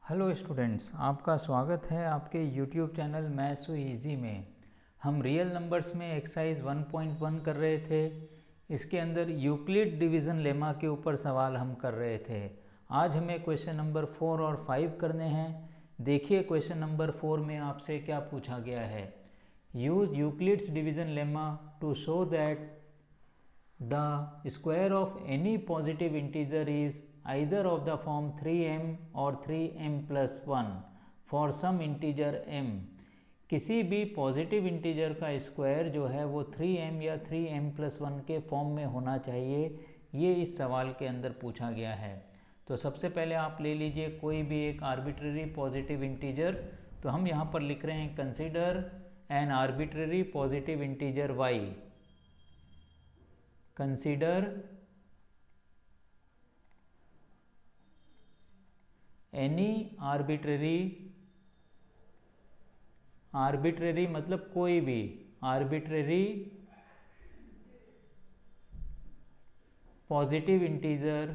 Hello students, आपका स्वागत है आपके यूट्यूब चैनल मैथ्स इजी में। हम रियल नंबर्स में एक्सरसाइज 1.1 कर रहे थे। इसके अंदर यूक्लिड डिवीज़न लेमा के ऊपर सवाल हम कर रहे थे। आज हमें क्वेश्चन नंबर 4 और 5 करने हैं। देखिए क्वेश्चन नंबर 4 में आपसे क्या पूछा गया है। Use Euclid's division lemma to show that the square of any positive integer is either of the form 3m or 3m plus 1 for some integer m। किसी भी पॉजिटिव इंटीजर का स्क्वायर जो है वो 3m या 3m plus 1 के form में होना चाहिए। ये इस सवाल के अंदर पूछा गया है। तो सबसे पहले आप ले लीजिए कोई भी एक आर्बिट्ररी पॉजिटिव इंटीजर। तो हम यहाँ पर लिख रहे हैं consider N arbitrary positive integer y। Consider any arbitrary मतलब कोई भी arbitrary पॉजिटिव इंटीजर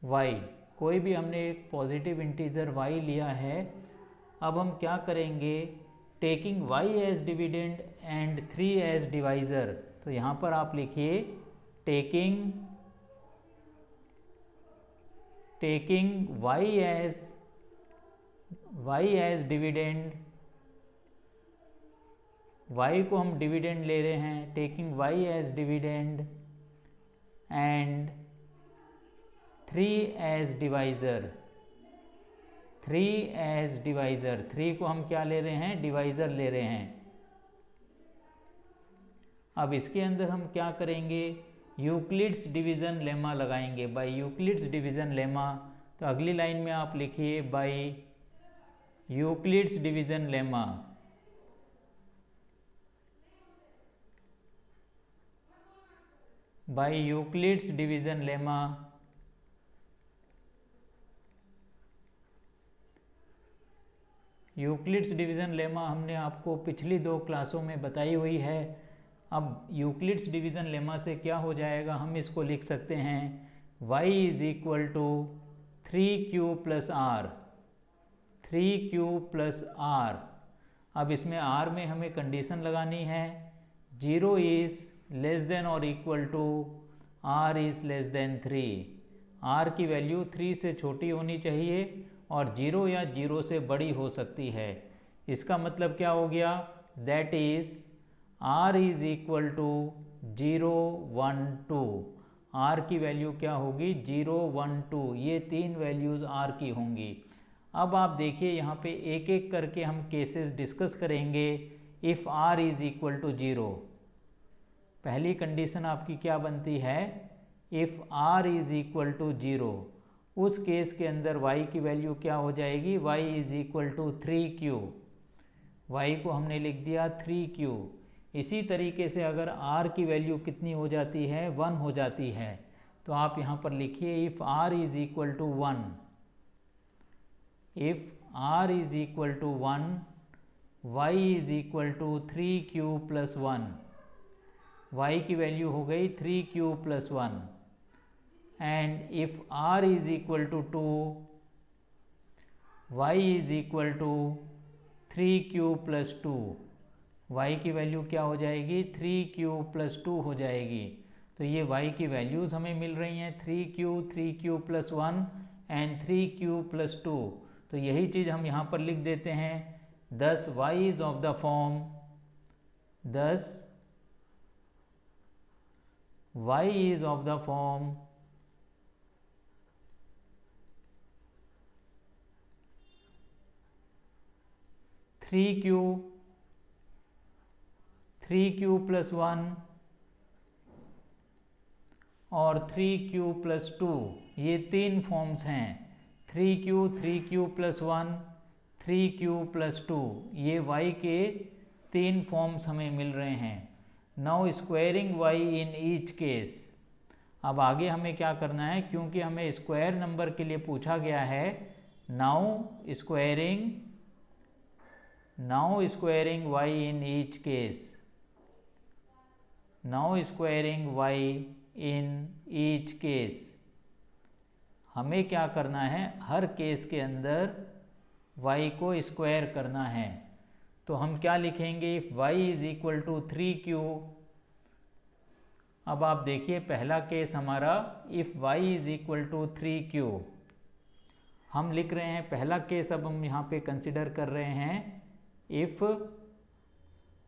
y। कोई भी हमने एक पॉजिटिव इंटीजर y लिया है। अब हम क्या करेंगे, taking y as dividend and 3 as divisor. तो यहाँ पर आप लिखिए taking y as dividend. y को हम डिविडेंड ले रहे हैं, taking y as dividend and 3 as divisor. 3 को हम क्या ले रहे हैं, डिवाइज़र ले रहे हैं। अब इसके अंदर हम क्या करेंगे, यूक्लिड्स डिवीज़न लेमा लगाएंगे, बाय यूक्लिड्स डिवीज़न लेमा। तो अगली लाइन में आप लिखिए by Euclid's division lemma. By Euclid's division lemma Euclid's division lemma हमने आपको पिछली 2 क्लासों में बताई हुई है। अब यूक्लिड्स डिवीज़न लेमा से क्या हो जाएगा, हम इसको लिख सकते हैं y is equal to 3q plus r. 3q plus r. अब इसमें r में हमें कंडीशन लगानी है, 0 इज़ लेस देन और equal to r is less than 3। r की वैल्यू 3 से छोटी होनी चाहिए और 0 या 0 से बड़ी हो सकती है। इसका मतलब क्या हो गया, that is r is equal to 0 1 2। r की वैल्यू क्या होगी, 0 1 2। ये 3 वैल्यूज़ r की होंगी। अब आप देखिए यहाँ पे एक एक करके हम केसेस डिस्कस करेंगे। If r is equal to 0, पहली कंडीशन आपकी क्या बनती है, if r is equal to 0। उस केस के अंदर y की वैल्यू क्या हो जाएगी, y is equal to 3q। y को हमने लिख दिया 3q। इसी तरीके से अगर r की वैल्यू कितनी हो जाती है, 1 हो जाती है। तो आप यहाँ पर लिखिए if r is equal to 1। If r is equal to 1, y is equal to 3q plus 1। y की वैल्यू हो गई 3q plus 1। And if r is equal to 2, y is equal to 3q plus 2। y की value क्या हो जाएगी, 3q plus 2 हो जाएगी। तो ये y की वैल्यूज़ हमें मिल रही हैं, 3q plus 1 and 3q plus 2। तो यही चीज़ हम यहाँ पर लिख देते हैं। दस y is of the form, दस y is of the form 3q plus 1 और 3q प्लस 2। ये 3 फॉर्म्स हैं, 3q प्लस 1, 3q प्लस 2। ये y के 3 फॉर्म्स हमें मिल रहे हैं। नाउ स्क्वायरिंग y इन ईच केस। अब आगे हमें क्या करना है, क्योंकि हमें स्क्वायर नंबर के लिए पूछा गया है। Now squaring y in each case। Now squaring y in each case. हमें क्या करना है, हर केस के अंदर y को स्क्वायर करना है। तो हम क्या लिखेंगे, if y is equal to 3q। अब आप देखिए पहला केस हमारा if y is equal to 3q हम लिख रहे हैं। पहला केस अब हम यहाँ पे कंसिडर कर रहे हैं, if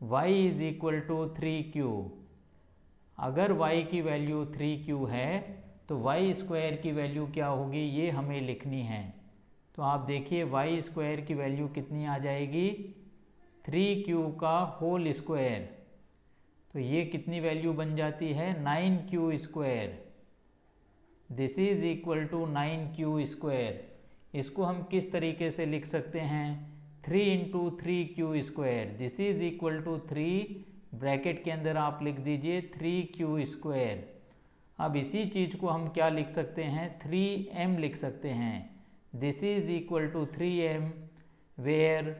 y is equal to 3q। अगर y की वैल्यू 3q है तो y स्क्वायर की वैल्यू क्या होगी, ये हमें लिखनी है। तो आप देखिए y स्क्वायर की वैल्यू कितनी आ जाएगी, 3q का होल स्क्वायर। तो ये कितनी वैल्यू बन जाती है, 9q square. This is equal to 9q square. इसको हम किस तरीके से लिख सकते हैं, 3 into 3q square. This is equal to 3, bracket के अंदर आप लिख दीजिए 3q स्क्वायर। अब इसी चीज़ को हम क्या लिख सकते हैं, 3m लिख सकते हैं। This is equal to 3m, where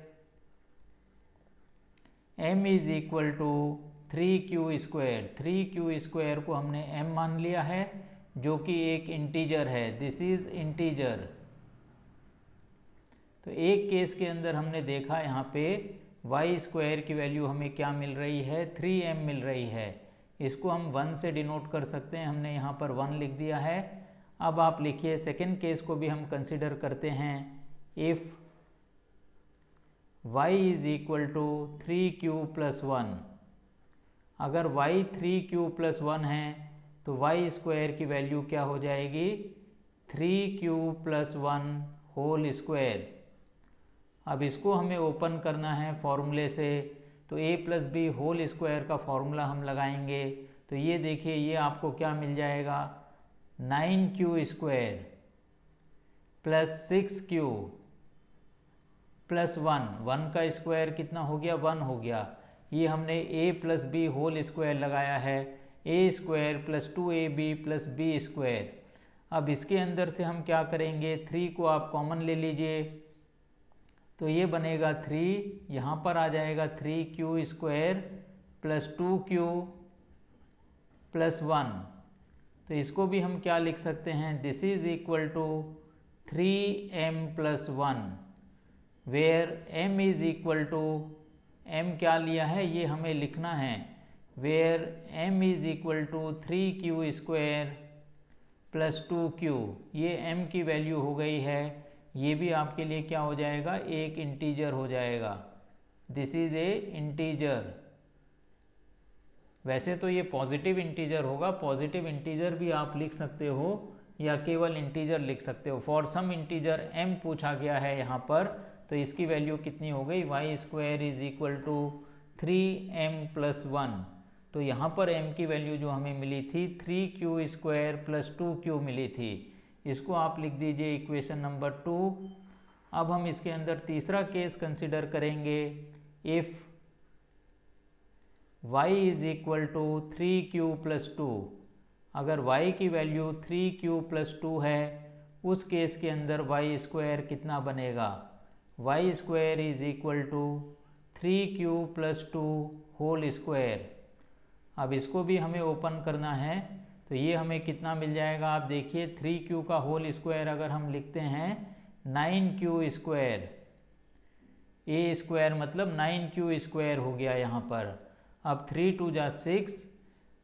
m is equal to 3q square. 3q square को हमने m मान लिया है, जो कि एक इंटीजर है। This is integer. तो एक केस के अंदर हमने देखा यहाँ पे y स्क्वायर की वैल्यू हमें क्या मिल रही है, 3m मिल रही है। इसको हम 1 से डिनोट कर सकते हैं, हमने यहाँ पर 1 लिख दिया है। अब आप लिखिए सेकेंड केस को भी हम कंसिडर करते हैं, if y is equal to 3q plus 1। अगर y 3q प्लस 1 है तो y स्क्वायर की वैल्यू क्या हो जाएगी, 3q प्लस 1 होल स्क्वायर। अब इसको हमें ओपन करना है फॉर्मूले से, तो a plus b whole square का फॉर्मूला हम लगाएंगे। तो ये देखिए ये आपको क्या मिल जाएगा, 9q square plus 6q plus 1 का स्क्वायर कितना हो गया, 1 हो गया। ये हमने a plus b whole square लगाया है, a square plus 2ab plus b square. अब इसके अंदर से हम क्या करेंगे, 3 को आप कॉमन ले लीजिए, तो ये बनेगा 3, यहाँ पर आ जाएगा 3q square plus 2q plus 1। तो इसको भी हम क्या लिख सकते हैं, this is equal to 3m plus 1, where m is equal to, m क्या लिया है ये हमें लिखना है, where m is equal to 3q square plus 2q। ये m की वैल्यू हो गई है, ये भी आपके लिए क्या हो जाएगा, एक इंटीजर हो जाएगा। This is a integer. वैसे तो ये पॉजिटिव इंटीजर होगा, पॉजिटिव इंटीजर भी आप लिख सकते हो या केवल इंटीजर लिख सकते हो। फॉर सम इंटीजर m पूछा गया है यहाँ पर, तो इसकी वैल्यू कितनी हो गई, y square is equal to 3m plus 1। तो यहाँ पर m की वैल्यू जो हमें मिली थी 3q स्क्वायर प्लस 2q मिली थी। इसको आप लिख दीजिए इक्वेशन नंबर 2। अब हम इसके अंदर तीसरा केस कंसिडर करेंगे, if y is equal to 3q plus 2। अगर y की वैल्यू 3q प्लस 2 है, उस केस के अंदर y स्क्वायर कितना बनेगा, y square is equal to 3q plus 2 whole square. अब इसको भी हमें ओपन करना है, तो ये हमें कितना मिल जाएगा, आप देखिए 3q का होल स्क्वायर अगर हम लिखते हैं 9q स्क्वायर, a स्क्वायर मतलब 9q स्क्वायर हो गया यहाँ पर। अब 3 2 जा 6,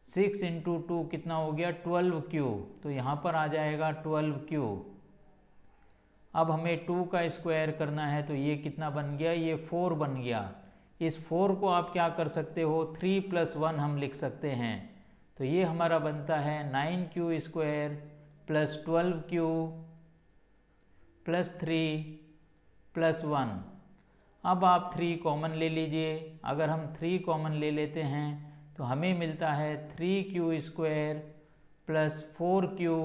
6 इंटू 2 कितना हो गया 12q, तो यहाँ पर आ जाएगा 12q। अब हमें 2 का स्क्वायर करना है, तो ये कितना बन गया, ये 4 बन गया। इस 4 को आप क्या कर सकते हो, 3 प्लस 1 हम लिख सकते हैं। तो ये हमारा बनता है 9q square plus 12q plus 3 plus 1। अब आप 3 कॉमन ले लीजिए। अगर हम 3 कॉमन ले लेते हैं तो हमें मिलता है 3q square plus 4q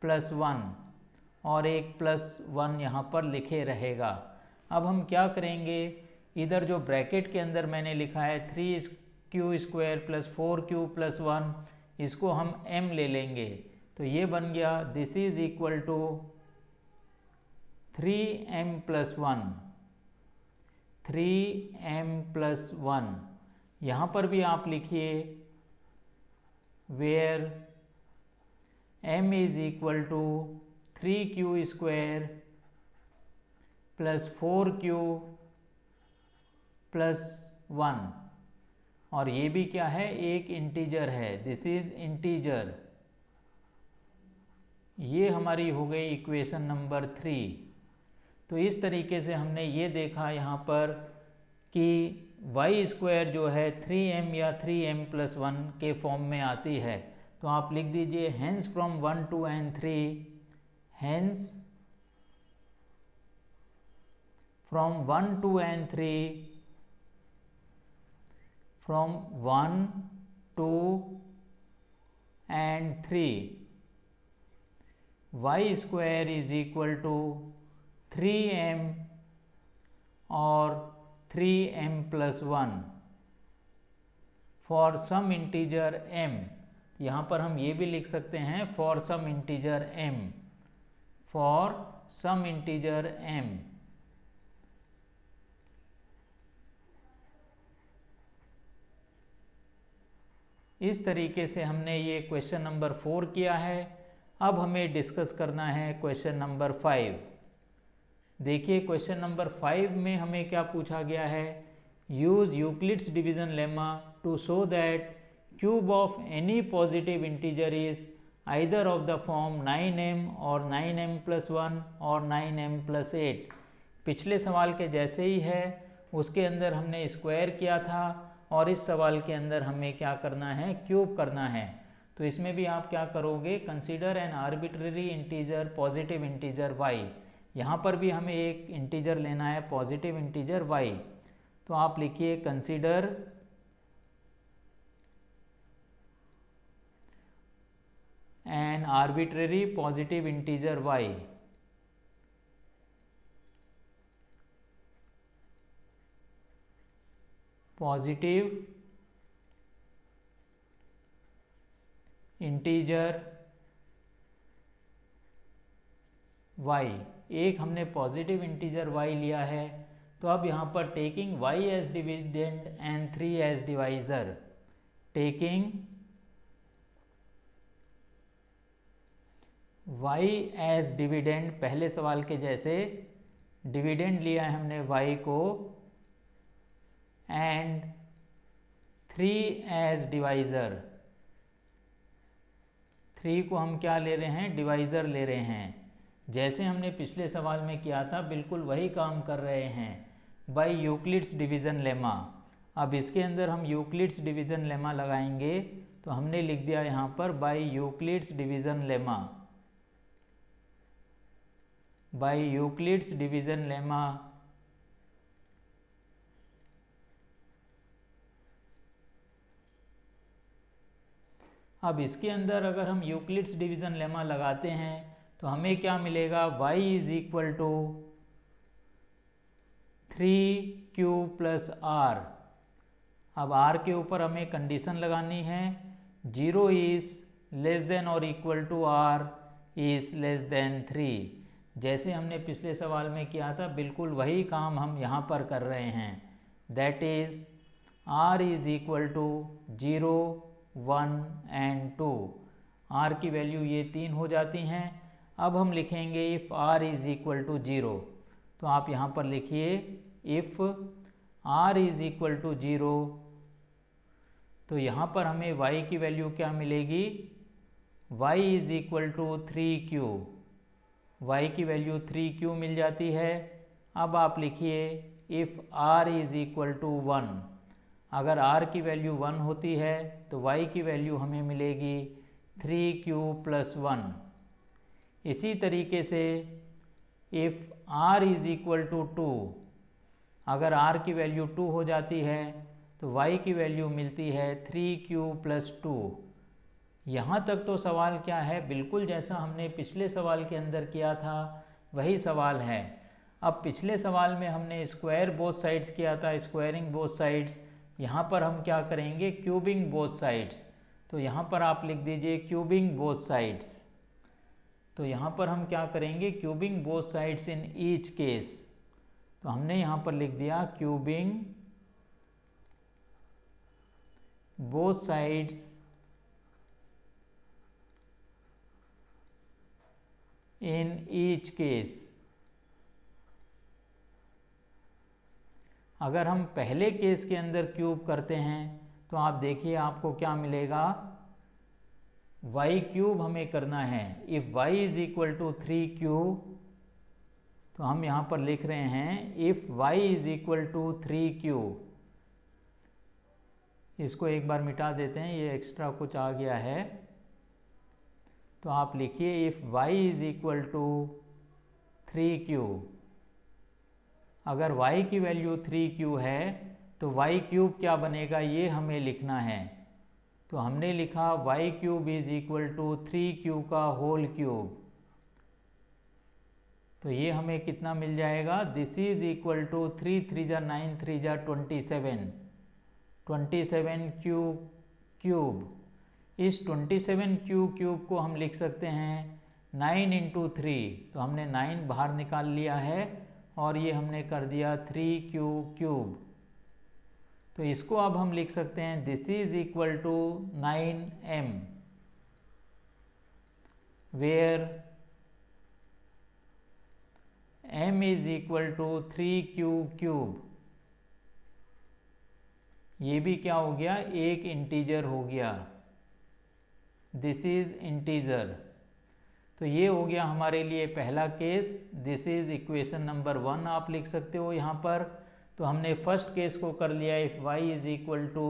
plus 1, और एक प्लस 1 यहाँ पर लिखे रहेगा। अब हम क्या करेंगे, इधर जो ब्रैकेट के अंदर मैंने लिखा है 3q square plus 4q plus 1, इसको हम m ले लेंगे। तो ये बन गया this is equal to 3m plus 1, 3m plus 1। यहाँ पर भी आप लिखिए where m is equal to 3q square plus 4q plus 1, और ये भी क्या है, एक इंटीजर है, दिस इज इंटीजर। ये हमारी हो गई इक्वेशन नंबर 3। तो इस तरीके से हमने ये देखा यहाँ पर कि वाई स्क्वायर जो है 3m या 3m प्लस 1 के फॉर्म में आती है। तो आप लिख दीजिए hence from 1 to n3, hence from 1 to n3, from 1 to n3 y square is equal to 3m और 3m plus 1 for some integer m। यहाँ पर हम ये भी लिख सकते हैं for some integer m, for some integer m। इस तरीके से हमने ये क्वेश्चन नंबर 4 किया है। अब हमें डिस्कस करना है क्वेश्चन नंबर 5। देखिए क्वेश्चन नंबर 5 में हमें क्या पूछा गया है, use Euclid's division lemma to show that cube of any positive integer is either of the form 9m और 9m प्लस 1 और 9m प्लस 8। पिछले सवाल के जैसे ही है, उसके अंदर हमने स्क्वायर किया था और इस सवाल के अंदर हमें क्या करना है, क्यूब करना है। तो इसमें भी आप क्या करोगे, consider an arbitrary integer positive integer y। यहाँ पर भी हमें एक इंटीजर लेना है पॉजिटिव इंटीजर y। तो आप लिखिए consider an arbitrary positive integer y। Positive integer y, एक हमने पॉजिटिव इंटीजर y लिया है। तो अब यहाँ पर taking y as dividend and 3 as divisor, taking y as dividend, पहले सवाल के जैसे डिविडेंड लिया है हमने y को, एंड 3 एज डिवाइजर, 3 को हम क्या ले रहे हैं, डिवाइज़र ले रहे हैं। जैसे हमने पिछले सवाल में किया था बिल्कुल वही काम कर रहे हैं, बाय यूक्लिड्स डिवीज़न लेमा। अब इसके अंदर हम यूक्लिड्स डिवीज़न लेमा लगाएंगे। तो हमने लिख दिया यहाँ पर by Euclid's division lemma, by Euclid's division lemma अब इसके अंदर अगर हम यूक्लिड्स डिवीज़न लेमा लगाते हैं तो हमें क्या मिलेगा, y is equal to 3q plus r। अब r के ऊपर हमें कंडीशन लगानी है, 0 इज लेस देन और equal to r is less than 3। जैसे हमने पिछले सवाल में किया था बिल्कुल वही काम हम यहाँ पर कर रहे हैं। That is r is equal to 0, 1 and 2। r की वैल्यू ये 3 हो जाती हैं। अब हम लिखेंगे if r is equal to 0। तो आप यहाँ पर लिखिए if r is equal to 0। तो यहाँ पर हमें y की वैल्यू क्या मिलेगी, y is equal to 3q, y की वैल्यू 3q मिल जाती है। अब आप लिखिए if r is equal to 1। अगर r की वैल्यू 1 होती है तो y की वैल्यू हमें मिलेगी 3q प्लस 1। इसी तरीके से if r is equal to 2, अगर r की वैल्यू 2 हो जाती है तो y की वैल्यू मिलती है 3q प्लस 2। यहाँ तक तो सवाल क्या है, बिल्कुल जैसा हमने पिछले सवाल के अंदर किया था वही सवाल है। अब पिछले सवाल में हमने स्क्वायर बोथ साइड्स किया था, स्क्वायरिंग बोथ साइड्स। यहाँ पर हम क्या करेंगे, क्यूबिंग बोथ साइड्स। तो यहाँ पर आप लिख दीजिए क्यूबिंग बोथ साइड्स। तो यहाँ पर हम क्या करेंगे, cubing both sides in each case. तो हमने यहाँ पर लिख दिया cubing both sides in each case। अगर हम पहले केस के अंदर क्यूब करते हैं तो आप देखिए आपको क्या मिलेगा, y क्यूब हमें करना है। If y is equal to 3 cube, तो हम यहाँ पर लिख रहे हैं if y is equal to 3 cube. इसको एक बार मिटा देते हैं, ये एक्स्ट्रा कुछ आ गया है। तो आप लिखिए if y is equal to 3 cube. अगर y की वैल्यू 3 क्यूब है तो y क्यूब क्या बनेगा ये हमें लिखना है। तो हमने लिखा y cube is equal to 3 q का होल क्यूब। तो ये हमें कितना मिल जाएगा, दिस इज इक्वल टू 3 3 जा 9 3 जा 27 क्यूब। इस 27 क्यूब को हम लिख सकते हैं 9 इंटू 3। तो हमने 9 बाहर निकाल लिया है और ये हमने कर दिया 3 क्यूब। तो इसको अब हम लिख सकते हैं this is equal to 9m, where m is equal to 3 cube. ये भी क्या हो गया, एक इंटीजर हो गया, दिस इज इंटीजर। तो ये हो गया हमारे लिए पहला case. This is equation number 1 आप लिख सकते हो यहाँ पर। तो हमने फर्स्ट केस को कर लिया, if y is equal to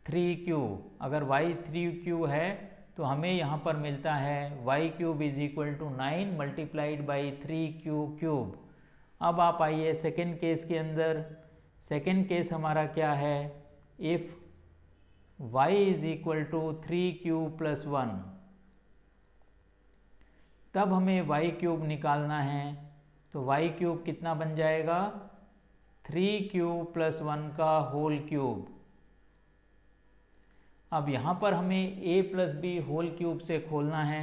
3 cube. अगर y 3 क्यूब है तो हमें यहाँ पर मिलता है y cube is equal to 9 multiplied by 3 cube. अब आप आइए सेकेंड केस के अंदर। सेकेंड केस हमारा क्या है, if y is equal to 3 cube plus 1। तब हमें y क्यूब निकालना है। तो y क्यूब कितना बन जाएगा, 3 क्यूब प्लस 1 का होल क्यूब। अब यहाँ पर हमें a plus b whole cube से खोलना है।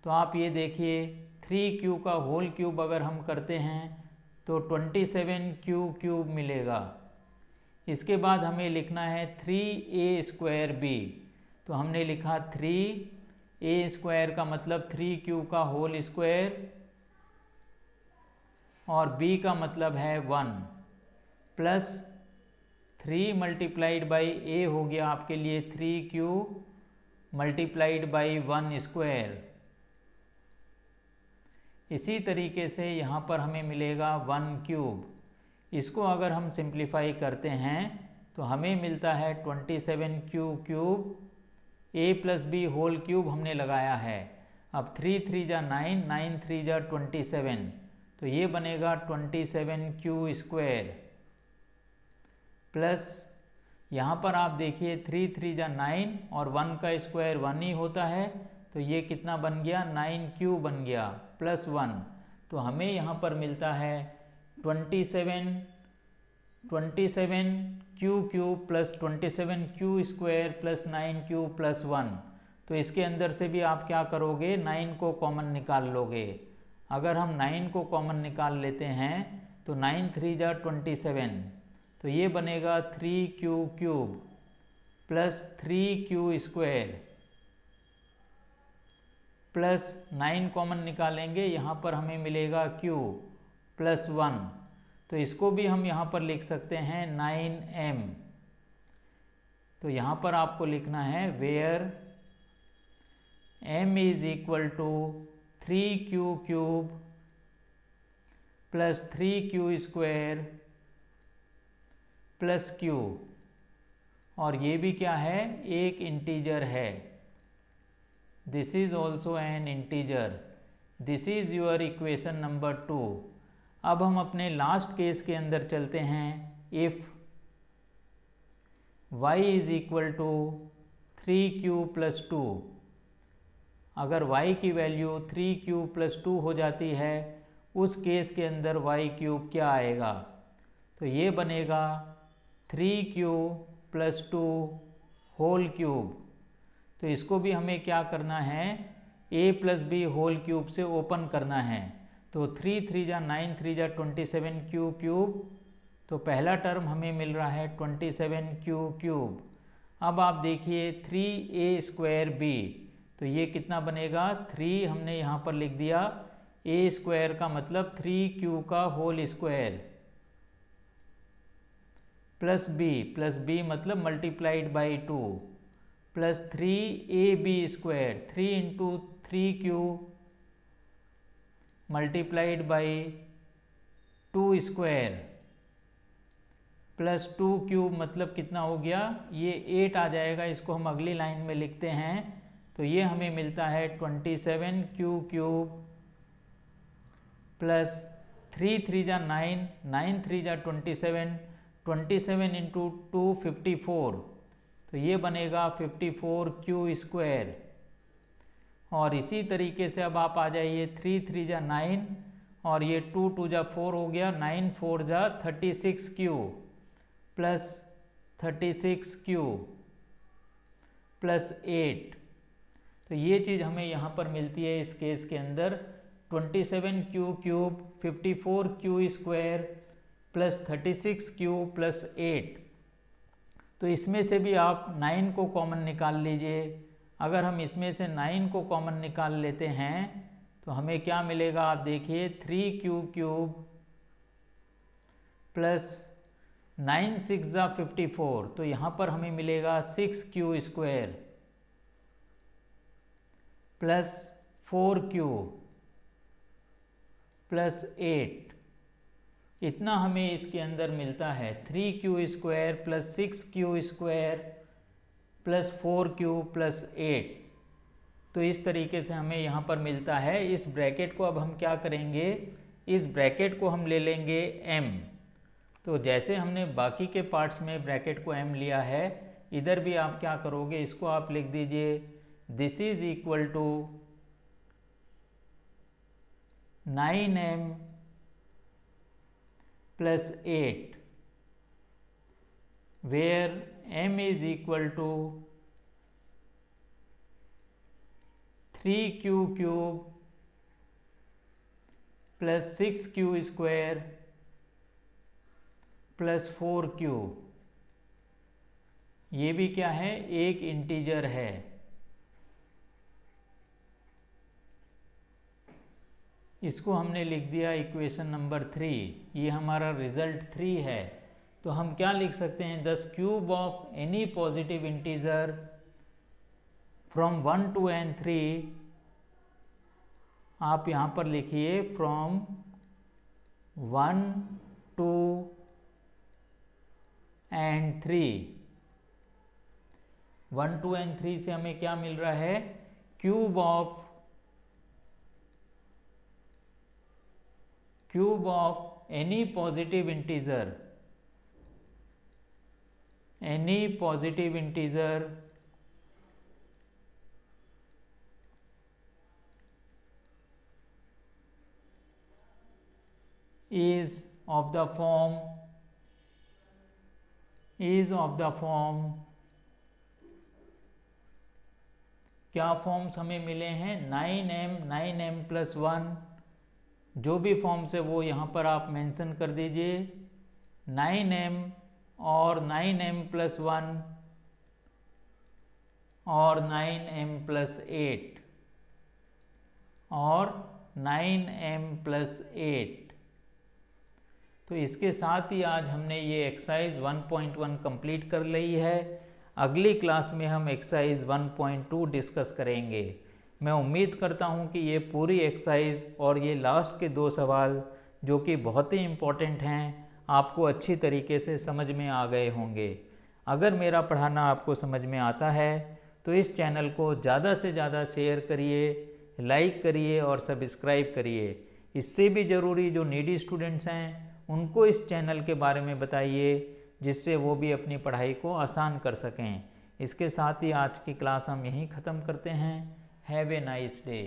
तो आप ये देखिए 3 क्यू का होल क्यूब अगर हम करते हैं तो 27 क्यूब मिलेगा। इसके बाद हमें लिखना है 3a स्क्वायर b। तो हमने लिखा 3a स्क्वायर का मतलब 3 क्यू का होल स्क्वायर और b का मतलब है 1 प्लस 3 मल्टीप्लाइड बाई a हो गया आपके लिए 3 क्यू मल्टीप्लाइड बाई 1 स्क्वायर। इसी तरीके से यहाँ पर हमें मिलेगा 1 क्यूब। इसको अगर हम सिंप्लीफाई करते हैं तो हमें मिलता है 27 cube. a plus b whole cube हमने लगाया है। अब 3 3 जा 9 9 3 जा 27, तो ये बनेगा 27 क्यू स्क्वायर प्लस यहाँ पर आप देखिए 3 3 जा 9 और 1 का स्क्वायर 1 ही होता है। तो ये कितना बन गया, 9 क्यू बन गया प्लस 1। तो हमें यहाँ पर मिलता है 27 Q plus 27 Q square plus 9 Q plus 1। तो इसके अंदर से भी आप क्या करोगे, 9 को कॉमन निकाल लोगे। अगर हम 9 को कॉमन निकाल लेते हैं तो 9 3 जा 27, तो ये बनेगा 3 cube plus 3 q square plus 9 common निकालेंगे, यहाँ पर हमें मिलेगा क्यू प्लस 1। तो इसको भी हम यहाँ पर लिख सकते हैं 9m। तो यहाँ पर आपको लिखना है where m is equal to 3 cube plus 3 q square plus q. और ये भी क्या है, एक इंटीजर है। This is also an integer. This is your equation number 2। अब हम अपने लास्ट केस के अंदर चलते हैं। If y is equal to 3 cube plus 2। अगर y की वैल्यू 3 क्यूब प्लस 2 हो जाती है, उस केस के अंदर y क्यूब क्या आएगा, तो ये बनेगा 3 क्यूब प्लस 2 होल क्यूब। तो इसको भी हमें क्या करना है, a plus b whole cube से ओपन करना है। तो 3 3 जा 9 3 जा 27 क्यूब। तो पहला टर्म हमें मिल रहा है 27 क्यूब। अब आप देखिए 3a² तो ये कितना बनेगा, 3 हमने यहाँ पर लिख दिया, a² का मतलब 3q का होल स्क्वायर प्लस b मतलब multiplied by 2 plus 3ab², 3 into 3q multiplied by 2 square plus 2q मतलब कितना हो गया, ये 8 आ जाएगा। इसको हम अगली लाइन में लिखते हैं तो ये हमें मिलता है 27q³ प्लस 3 3 जा 9, 9 3 जा 27, 27 इंटू 2 54 तो ये बनेगा 54q²। और इसी तरीके से अब आप आ जाइए 3 3 जा 9 और ये 2 2 जा 4 हो गया, 9 4 जा 36q प्लस 36q प्लस 8 तो ये चीज़ हमें यहाँ पर मिलती है इस केस के अंदर 27q³ 54q² plus 36q plus 8। तो इसमें से भी आप 9 को कॉमन निकाल लीजिए। अगर हम इसमें से 9 को कॉमन निकाल लेते हैं तो हमें क्या मिलेगा, आप देखिए 3q³ प्लस 9 6 जा 54 तो यहाँ पर हमें मिलेगा 6q² प्लस 4q प्लस 8 इतना हमें इसके अंदर मिलता है। 3q² plus 6q² plus 4q plus 8 तो इस तरीके से हमें यहाँ पर मिलता है। इस ब्रैकेट को अब हम क्या करेंगे, इस ब्रैकेट को हम ले लेंगे m। तो जैसे हमने बाकी के पार्ट्स में ब्रैकेट को m लिया है, इधर भी आप क्या करोगे, इसको आप लिख दीजिए this is equal to 9m plus 8 where m is equal to 3q³ plus 6q² plus 4q। ये भी क्या है, एक इंटीजर है। इसको हमने लिख दिया इक्वेशन नंबर 3। ये हमारा रिजल्ट 3 है। तो हम क्या लिख सकते हैं, दस cube of any positive integer from 1 to n3 आप यहाँ पर लिखिए from 1 to n3। 1 to n3 से हमें क्या मिल रहा है, cube of any positive integer, is of the form क्या फॉर्म्स हमें मिले हैं, 9m प्लस 1, जो भी फॉर्म्स है वो यहाँ पर आप मेंशन कर दीजिए। 9m और 9m प्लस 1 और 9m प्लस 8 और 9m प्लस 8। तो इसके साथ ही आज हमने ये एक्सरसाइज 1.1 कंप्लीट कर ली है। अगली क्लास में हम एक्सरसाइज 1.2 डिस्कस करेंगे। मैं उम्मीद करता हूँ कि ये पूरी एक्सरसाइज और ये लास्ट के 2 सवाल जो कि बहुत ही इम्पोर्टेंट हैं आपको अच्छी तरीके से समझ में आ गए होंगे। अगर मेरा पढ़ाना आपको समझ में आता है तो इस चैनल को ज़्यादा से ज़्यादा शेयर करिए, लाइक करिए और सब्सक्राइब करिए। इससे भी ज़रूरी जो नीडी स्टूडेंट्स हैं उनको इस चैनल के बारे में बताइए, जिससे वो भी अपनी पढ़ाई को आसान कर सकें। इसके साथ ही आज की क्लास हम यहीं ख़त्म करते हैं। Have a nice day.